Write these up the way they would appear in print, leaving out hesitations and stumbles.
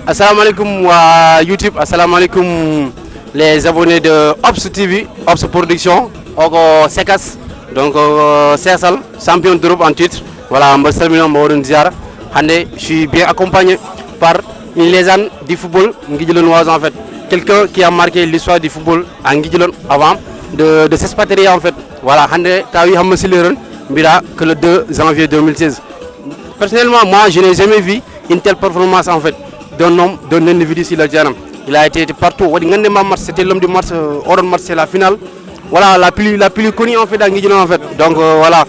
Assalamu alaikum wa YouTube, assalamu alaikum les abonnés de Ops TV, Ops Production, Ogo Sekas, donc Cessal, champion d'Europe en titre. Voilà, je suis bien accompagné par une légende du football, Nguidjilonnoise en fait. Quelqu'un qui a marqué l'histoire du football en Nguidjilon avant de s'expatrier en fait. Voilà, que le 2 janvier 2016. Personnellement, moi je n'ai jamais vu une telle performance en fait d'un homme, d'un individu sur le terrain. Il a été partout. C'était l'homme du match, Oron match, c'est la finale. Voilà, la plus connue en fait dans Nguidjilon en fait. Donc voilà,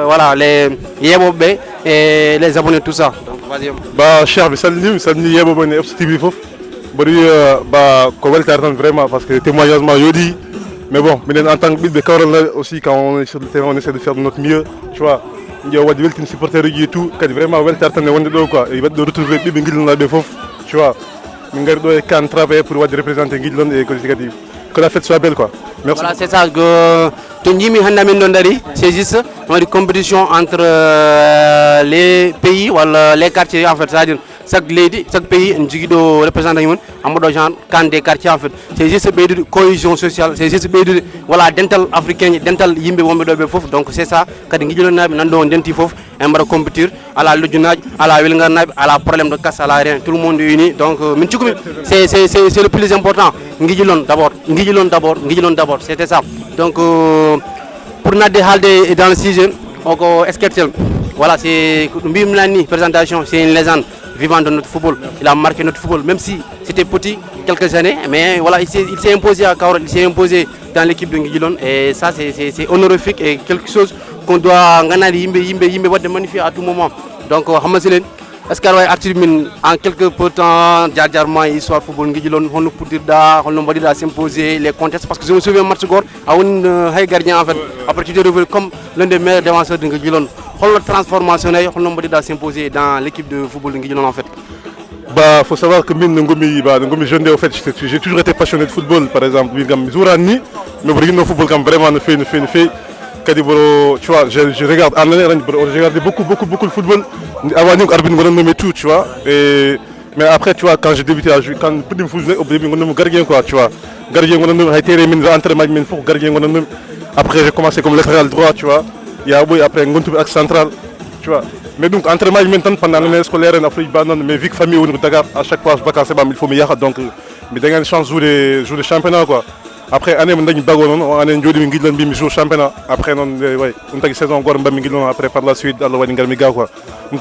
voilà, les Yebobe et les abonnés, tout ça. Donc vas-y. Bah, cher, salut Yebobe et Ops TV. Bah, vraiment parce que témoignage Yodi. Mais bon, en tant que bide aussi, quand on est sur le terrain, on essaie de faire de notre mieux, tu vois. Il y a des supporters et tout, qui vraiment quoi. Il va de retrouver tu vois. Il y travailler pour représenter Nguidjilon et que la fête soit belle quoi. Merci. Voilà, c'est ça que c'est juste une compétition entre les pays ou les quartiers en fait, c'est-à-dire chaque pays représente un des quartiers en fait. C'est juste un pays de cohésion sociale, c'est juste un pays de voilà dental africain, dental yimbe wombe do be fof. Donc c'est ça que Nguidjilon nabi nando denti fof et on va compétir à la lujunaj, à la wilngar à la problème de casse à la rien, tout le monde est uni. Donc c'est le plus important. Nguidjilon d'abord, c'était ça. Donc pour Nadé Halde dans le sujet, voilà, c'est une présentation, c'est une légende vivante de notre football. Il a marqué notre football, même si c'était petit quelques années, mais voilà, il s'est imposé à Kaorel, il s'est imposé dans l'équipe de Nguidjilon et ça c'est honorifique et quelque chose qu'on doit magnifier à tout moment. Donc Hamasilen, est-ce qu'il y a en quelques peu de temps, histoire football Nguidjilon, on peut dire s'imposer les contextes parce que je me souviens match Gor à un gardien en fait, après tu te révèles comme l'un des meilleurs défenseurs de Nguidjilon. La transformation on s'imposer dans l'équipe de football de Nguidjilon en fait. Bah, faut savoir que Ngomi jeune en fait, j'ai toujours été passionné de football par exemple, mais le football comme vraiment ne fait. Tu vois, je regarde beaucoup de football avant nous arbitre tout, tu vois. Mais après tu vois quand j'ai débuté à jouer quand je faisais au début on gardien quoi, tu vois. Gardien on a été entraînement gardien après j'ai commencé comme latéral droit, tu vois. Il y a après un central, tu vois. Mais donc entraînement maintenant pendant l'année scolaire en Afrique mais vu que famille au Dakar à chaque fois je vacances il faut me y donc mais da ngeen chance jouer le championnat quoi. Après année on dañu bago non année jodi mi Nguidjilon bi mi jour championnat après non ouais on tag saison gor mbam Nguidjilon après par la suite Allah wadi ngar mi ga quoi.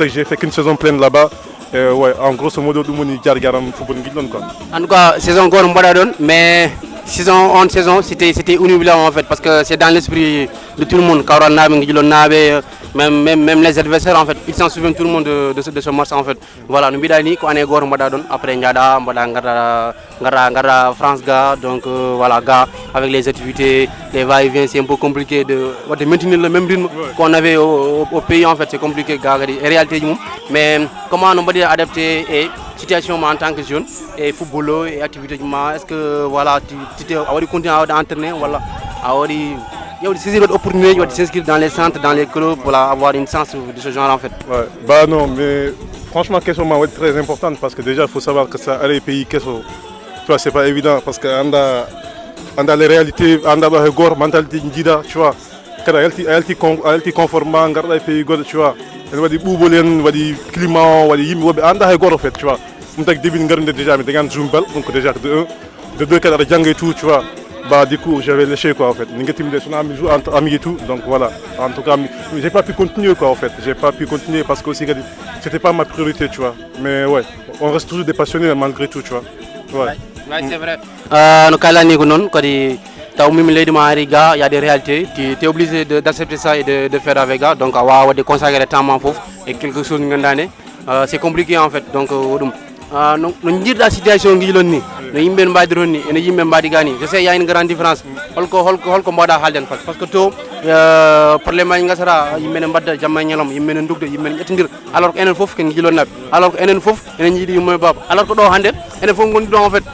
J'ai fait qu'une saison pleine là-bas ouais en grosso modo du moni jaar garam football Nguidjilon quoi. En tout cas saison gor mbada don mais saison c'était inoubliable en fait parce que c'est dans l'esprit de tout le monde. Kaoral nabe Nguidjilon nabe même les adversaires en fait, ils s'en souviennent tout le monde de ce match en fait. Voilà, nous bidani ko ane gor mbada don après njada mbada ngara France ga donc voilà gars avec les activités, les va-et-vient, c'est un peu compliqué de maintenir le même rythme qu'on avait au pays en fait, c'est compliqué gars en réalité mais comment on va dire adapter et situation en tant que jeune et footballeur et activité est-ce que voilà tu continuer à entraîner voilà il y a aussi des opportunités de s'inscrire dans les centres, dans les clubs pour avoir une chance de ce genre en fait. Ouais. Bah non, mais franchement, la question est très importante parce que déjà il faut savoir que ça les pays, tu vois, c'est pas évident parce que on a les réalités, on a la mentalité ndida, tu vois. Quand elle est conforme, on a les pays, tu vois. Elle va dire boubolen, va dire climat, va dire yim, on a les en fait, tu vois. On a début de déjà, mais déjà Zumbal, donc déjà de deux cadres de tout, tu vois. Bah du coup j'avais léché quoi en fait. Amis et tout, donc voilà. En tout cas, j'ai pas pu continuer quoi en fait. J'ai pas pu continuer parce que aussi c'était pas ma priorité, tu vois. Mais ouais, on reste toujours des passionnés malgré tout, tu vois. Ouais, c'est vrai. Nous calani non quand il y a des réalités, tu es obligé d'accepter ça et de faire avec ça. Donc on va consacrer le temps et quelque chose c'est compliqué en fait. Donc nous dire la situation Nguidjilon ni no yimbe mbadiron ni ene yimbe mbadi gani je sais il y a une grande différence holko mboda halden parce que to problème ay ngasara yimbe ne mbadda jamma nyalam yimbe ne ndugde yimbe ne yettindir alors que enen fof ken Nguidjilon nabe alors que enen fof enen yidi moy bab alors que do hande enen fof gondi do en fait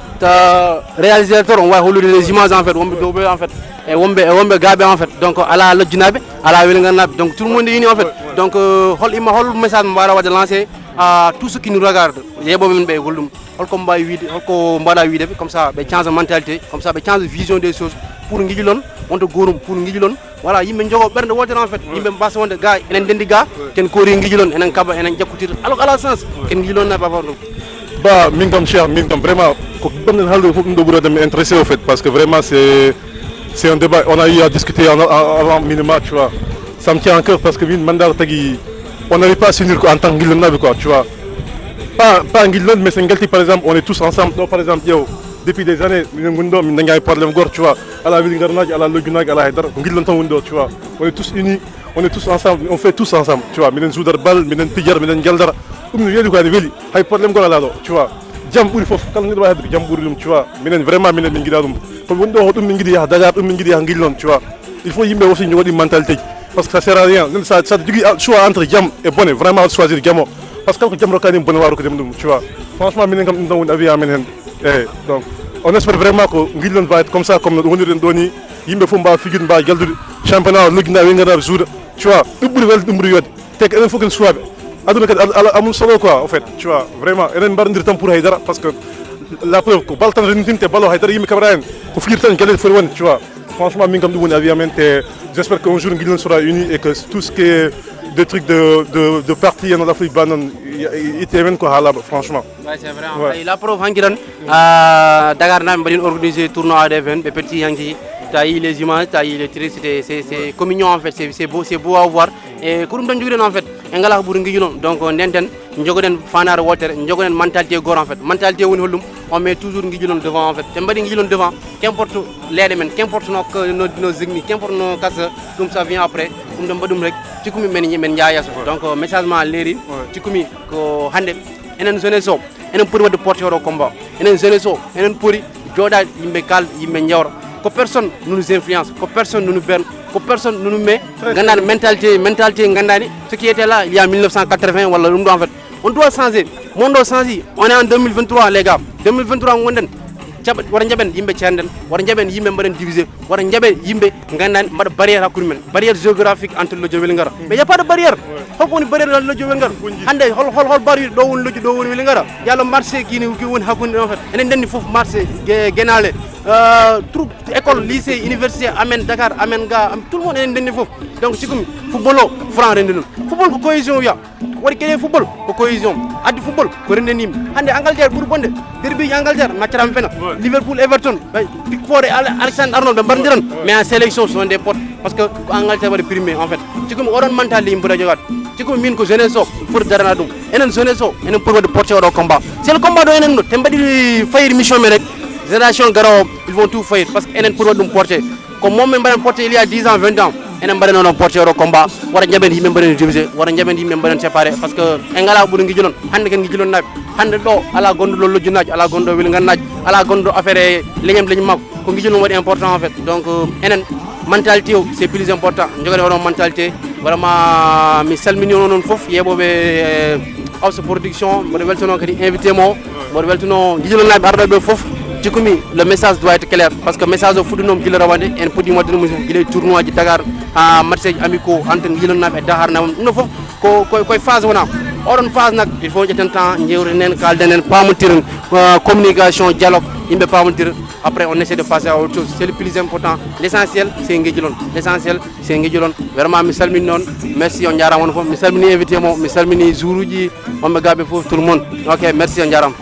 réalisateur on va holude les images en fait wombe do en fait et wombe gabe en fait donc ala lojjinabe ala welnganabe donc tout le monde est uni en fait donc hol message mbara wade lancer à tous ceux qui nous regardent yebo men be goldum hol ko mbay wiide hol ko mbada wiide comme ça be change mentalité comme ça be change vision des choses pour ngijilon wonto gorum pour ngijilon voilà yimbe jogo bernde wotere en fait yimbe mbassa wonde gaay enen dendi ga ten ko ri ngijilon enen kaba enen jakkutir alors à la sens ken ngijilon na ba fawdum bah mingam cher mingam vraiment ko banden haldo fof ndo buro dem intéressé au fait parce que vraiment c'est un débat on a eu à discuter avant minima tu vois ça me tient à cœur parce que min mandar tagi on n'arrive pas à s'unir en tant que quoi tu vois pas en Guilon mais Sengalti par exemple on est tous ensemble donc par exemple yo depuis des années nous avons problème gor tu vois à la ville Ngarnaj à la Logunaj à la Haidar Guilon Tawundo tu vois on est tous unis on est tous ensemble on fait tous ensemble tu vois minen Zoudar Bal minen Tijar minen Galdar nous yedu ko veli hay problème gor la do tu vois jam buri fof kala ngi wax jam buri dum tu vois minen vraiment minen ngi dadum ko wondo ho dum ngi di ya Dakar dum ngi di ya Guilon tu vois il faut yimbe aussi ñu wadi mentalité parce que ça sert à rien ça du choix entre jam et bonne vraiment choisir jamo parce que quand jam rokani bonne waru ko dem dum tu vois franchement minen kam ndawun avis amenen donc on espère vraiment que Guilon va être comme ça comme on dirait doni yimbe fu mba figure mba galdu championnat lugna wi ngara jour tu vois duburi wel duburi yod tek enen fokul choix aduna kat amul solo quoi en fait tu vois vraiment enen mbar ndir tam pour Haydara parce que la preuve ko baltan renitinte balo Haydara yimbe kamraen ko figure tan galel for won tu vois franchement min kam dum woni avis amenen j'espère qu'un jour Guilon sera uni et que tout ce qui est des trucs de parti en Afrique banan il quoi là franchement ouais c'est vrai ouais. La preuve hankiran Dakar na mbadin organiser tournoi ADFN be petit hanki tayi les images tayi les trucs c'est communion en fait c'est beau à voir et kurum dan jogulen en fait engala buru Guilon donc nenten njogoden fanar woter njogoden mentalité gor en fait mentalité woni hollum on met toujours Guilon devant en fait te mbadi Guilon devant qu'importe l'élément qu'importe nos techniques qu'importe nos casse comme ça vient après dum dem badum rek cikumi men jaayaso donc message ma leri cikumi ko hande enen jeunesse o enen pour wadde porter au combat enen jeunesse o enen pori joda yimbe kal yimbe njawra ko personne nous influence ko personne nous berne ko personne nous met gandane mentalité gandani ce qui était là il y a 1980 wala dum do en fait on doit changer monde changer on est en 2023 les gars 2023 ngonden wara jaben yimbe cianden wara jaben yimbe mbaden diviser wara jaben yimbe gandane mbada barrière hakkude men barrière géographique entre le Jowel Ngara mais y a pas de barrière hoko ni barrière le Jowel Ngara hande hol barrière do won loji do won Weli Ngara yalla marché kini ki won hakkude en fait enen dendi fof marché genale troupe école lycée université amen Dakar amen ga tout le monde enen dendi fof donc sikumi football o franc rende non football ko cohésion ya wari kene football ko cohésion addi football ko rende nim hande Angleterre pour bonde derby Angleterre matchram fena Liverpool Everton Pickford et Alexander Arnold be bardiran mais en sélection sont des potes parce que Angleterre wari primé en fait sikumi oron mental lim bura jogat sikumi min ko jeunesse o pour darana dum enen jeunesse o enen pour de porter au combat c'est le combat do enen no te mbadi fayir mission me rek génération garaw ils vont tout faire parce que enen pour dum porter comme mom men baden porter il y a 10 ans 20 ans enen baden non porter au combat wara jaben yimbe baden diviser wara jaben yimbe baden séparer parce que engala buru Guilon hande ken Guilon nabi hande do ala gondo lollo junnaji ala gondo Weli Ngara ala gondo affaire leñem leñ mak ko Guilon wadi important en fait donc enen mentalité c'est plus important jogade wono mentalité vraiment mi salmini non fof yebobe house production mo weltono kadi invité mo weltono Guilon nabi ardobe fof cikumi le message doit être clair parce que message o fudunom gila rawande en podi modde musen gila tournoi ji Dakar a match amicaux entre Guilon nabe Dakar nam no fof ko phase wona oron phase nak il faut jeten temps njewre nen kaldenen pamotiren communication dialogue yimbe pamotir après on essaie de passer à autre chose c'est le plus important l'essentiel c'est Guilon l'essentiel c'est Guilon vraiment mi salmini non merci on jaram won fof mi salmini invité mo mi salmini jouruji on be gabe fof tout le monde ok merci on jaram